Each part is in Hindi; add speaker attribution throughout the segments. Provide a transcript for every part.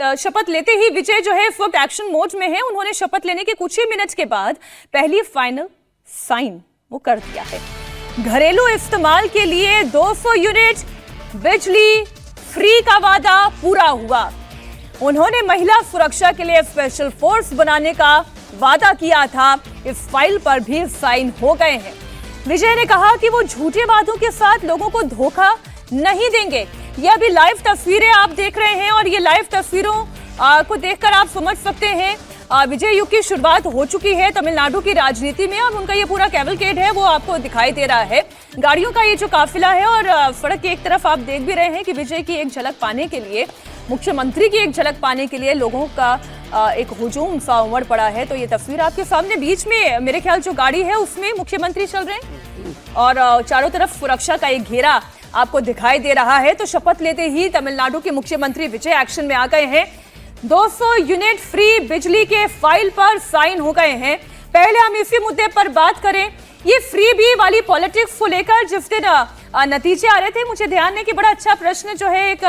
Speaker 1: शपथ लेते ही विजय जो है इस वक्त एक्शन मोड में है। उन्होंने शपथ लेने के कुछ ही मिनट्स के बाद पहली फाइनल साइन वो कर दिया है। घरेलू इस्तेमाल के लिए 200 यूनिट बिजली फ्री का वादा पूरा हुआ। उन्होंने महिला सुरक्षा के लिए स्पेशल फोर्स बनाने का वादा किया था। इस फाइल पर भी साइन हो गए हैं। विजय ने कहा कि वो झूठे वादों के साथ लोगों को धोखा नहीं देंगे। ये अभी लाइव तस्वीरें आप देख रहे हैं और ये लाइव तस्वीरों को देखकर आप समझ सकते हैं विजय युग की शुरुआत हो चुकी है तमिलनाडु की राजनीति में। और उनका ये पूरा कैवलकेड है वो आपको दिखाई दे रहा है, गाड़ियों का ये जो काफिला है। और सड़क की एक तरफ आप देख भी रहे हैं कि विजय की एक झलक पाने के लिए, मुख्यमंत्री की एक झलक पाने के लिए लोगों का एक हुजूम सा उमड़ पड़ा है। तो ये तस्वीर आपके सामने, बीच में मेरे ख्याल जो गाड़ी है उसमें मुख्यमंत्री चल रहे हैं और चारों तरफ सुरक्षा का एक घेरा आपको दिखाई दे रहा है। तो शपथ लेते ही तमिलनाडु के मुख्यमंत्री विजय एक्शन में आ गए हैं। 200 यूनिट फ्री बिजली के फाइल पर साइन हो गए हैं। पहले हम इसी मुद्दे पर बात करें, ये फ्री बी वाली पॉलिटिक्स को लेकर जिस दिन नतीजे आ रहे थे, मुझे ध्यान है कि बड़ा अच्छा प्रश्न जो है एक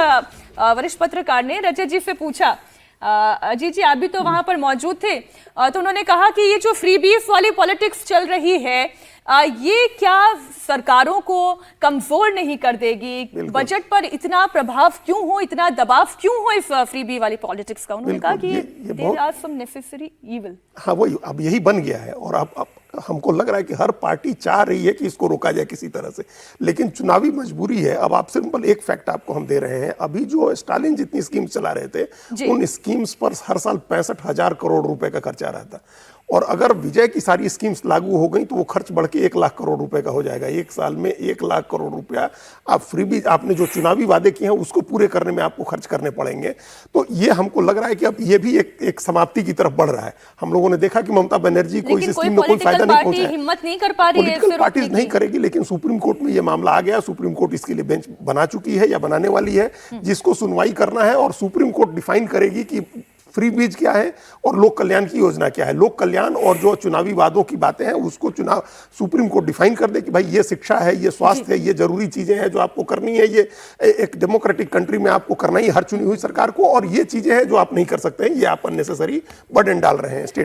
Speaker 1: वरिष्ठ पत्रकार ने रजत जी से पूछा। अजीत जी आप भी तो वहां पर मौजूद थे, तो उन्होंने कहा कि ये जो फ्री बीस वाली पॉलिटिक्स चल रही है ये क्या सरकारों को कमजोर नहीं कर देगी? बजट पर इतना प्रभाव क्यों हो, इतना दबाव क्यों हो इस फ्री बी वाली पॉलिटिक्स का? उन्होंने कहा कि there are some necessary evil.
Speaker 2: हाँ वही अब यही बन गया है और अब हमको लग रहा है कि हर पार्टी चाह रही है कि इसको रोका जाए किसी तरह से, लेकिन चुनावी मजबूरी है। अब आप सिंपल एक फैक्ट आपको हम दे रहे हैं, अभी जो स्टालिन जितनी स्कीम चला रहे थे उन स्कीम्स पर हर साल 65,000 करोड़ रुपए का खर्चा रहता। और अगर विजय की सारी स्कीम्स लागू हो गई तो वो खर्च बढ़ के 1 लाख करोड़ रुपए का हो जाएगा। एक साल में 1 लाख करोड़ रुपया आप फ्रीबीज आपने जो चुनावी वादे किए हैं उसको पूरे करने में आपको खर्च करने पड़ेंगे। तो ये हमको लग रहा है कि अब ये भी एक समाप्ति की तरफ बढ़ रहा है। हम लोगों ने देखा कि ममता बनर्जी को इस स्कीम में कोई फायदा नहीं पहुंचा,
Speaker 1: हिम्मत नहीं कर पा रही है,
Speaker 2: पॉलिटिकल पार्टीज नहीं करेगी, लेकिन सुप्रीम कोर्ट में ये मामला आ गया। सुप्रीम कोर्ट इसके लिए बेंच बना चुकी है या बनाने वाली है जिसको सुनवाई करना है और सुप्रीम कोर्ट डिफाइन करेगी कि फ्री बीज क्या है और लोक कल्याण की योजना क्या है। लोक कल्याण और जो चुनावी वादों की बातें हैं उसको चुनाव सुप्रीम कोर्ट डिफाइन कर दे कि भाई ये शिक्षा है, ये स्वास्थ्य है, ये जरूरी चीजें हैं जो आपको करनी है, ये एक डेमोक्रेटिक कंट्री में आपको करना ही हर चुनी हुई सरकार को, और ये चीजें हैं जो आप नहीं कर सकते हैं, ये आप अननेसेसरी बर्डन डाल रहे हैं स्टेट